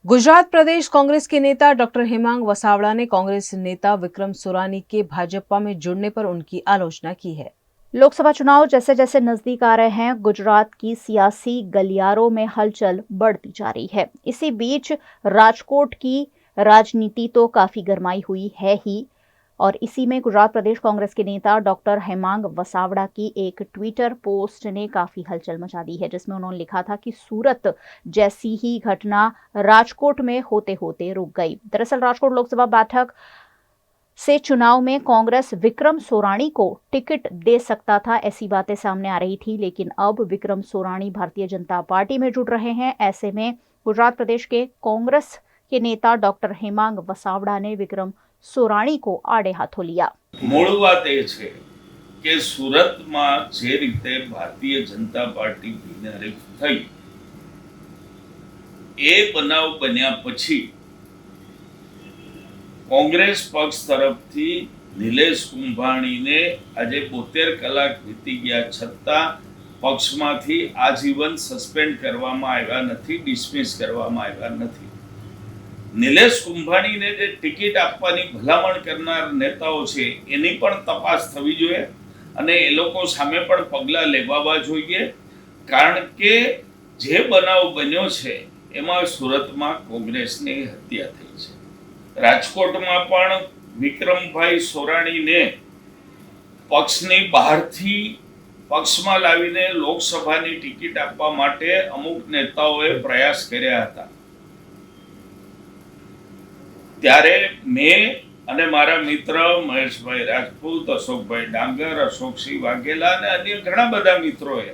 गुजरात प्रदेश कांग्रेस के नेता डॉक्टर हेमांग वसावड़ा ने कांग्रेस नेता विक्रम सुरानी के भाजपा में जुड़ने पर उनकी आलोचना की है। लोकसभा चुनाव जैसे जैसे नजदीक आ रहे हैं, गुजरात की सियासी गलियारों में हलचल बढ़ती जा रही है। इसी बीच राजकोट की राजनीति तो काफी गरमाई हुई है ही, और इसी में गुजरात प्रदेश कांग्रेस के नेता डॉक्टर हेमांग वसावड़ा की एक ट्विटर पोस्ट ने काफी हलचल मचा दी है, जिसमें उन्होंने लिखा था कि सूरत जैसी ही घटना राजकोट में होते होते रुक गई। दरअसल राजकोट लोकसभा बैठक से चुनाव में कांग्रेस विक्रम सोराणी को टिकट दे सकता था, ऐसी बातें सामने आ रही थी। लेकिन अब विक्रम सोराणी भारतीय जनता पार्टी में जुड़ रहे हैं। ऐसे में गुजरात प्रदेश के कांग्रेस के नेता डॉक्टर हेमांग वसावड़ा ने विक्रम सोराणी को आड़े हाथों लिया। मूल बात ए छे के सूरत में जे रीते भारतीय जनता पार्टी बिनहरीफ थई ए बनाव बन्या पछी कांग्रेस पक्ष तरफथी निलेश कुंभाणी ने आज 72 कलाक वीती गया छता पक्षमांथी आजीवन सस्पेन्ड करवामां आव्या नथी, डिसमिस करवामां आव्या नथी। निलेश कुंभाणी ने जे टिकिट आपवानी भलामण करनार नेताओ छे एनी पण तपास थवी जोईए अने ए लोको सामे पण पगला लेवावा जोईए, कारण के जे बनाव बन्यो छे एमां सूरतमां कांग्रेसनी हत्या थई छे। राजकोटमां पण विक्रमभाई सोराणी ने पक्षनी बहारथी पक्षमां लावीने लोकसभानी टिकिट आपवा माटे अमुक नेताओए प्रयास कर्या हता। त्यारे मैं अने मारा मित्र महेशभाई राजपूत, अशोकभाई डांगर, अशोकसिंह वाघेला अने अन्य घणा बधा मित्रोए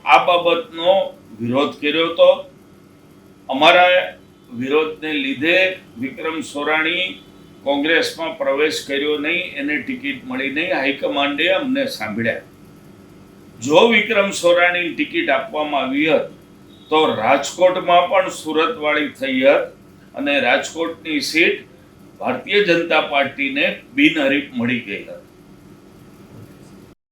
आ बाबतनो विरोध कर्यो तो। अमारा विरोधने लीधे विक्रम सोराणी कांग्रेसमां प्रवेश कर्यो नहीं, एने टिकिट मळी नहीं। हाईकमांडे अमने सांभळ्या। जो विक्रम सोराणी टिकिट आपवामां आवी हत तो राजकोटमां पण सूरतवाળી થઈ હત અને રાજકોટની સીટ ભારતીય જનતા પાર્ટીને બિનહરીફ મળી ગઈ હતી।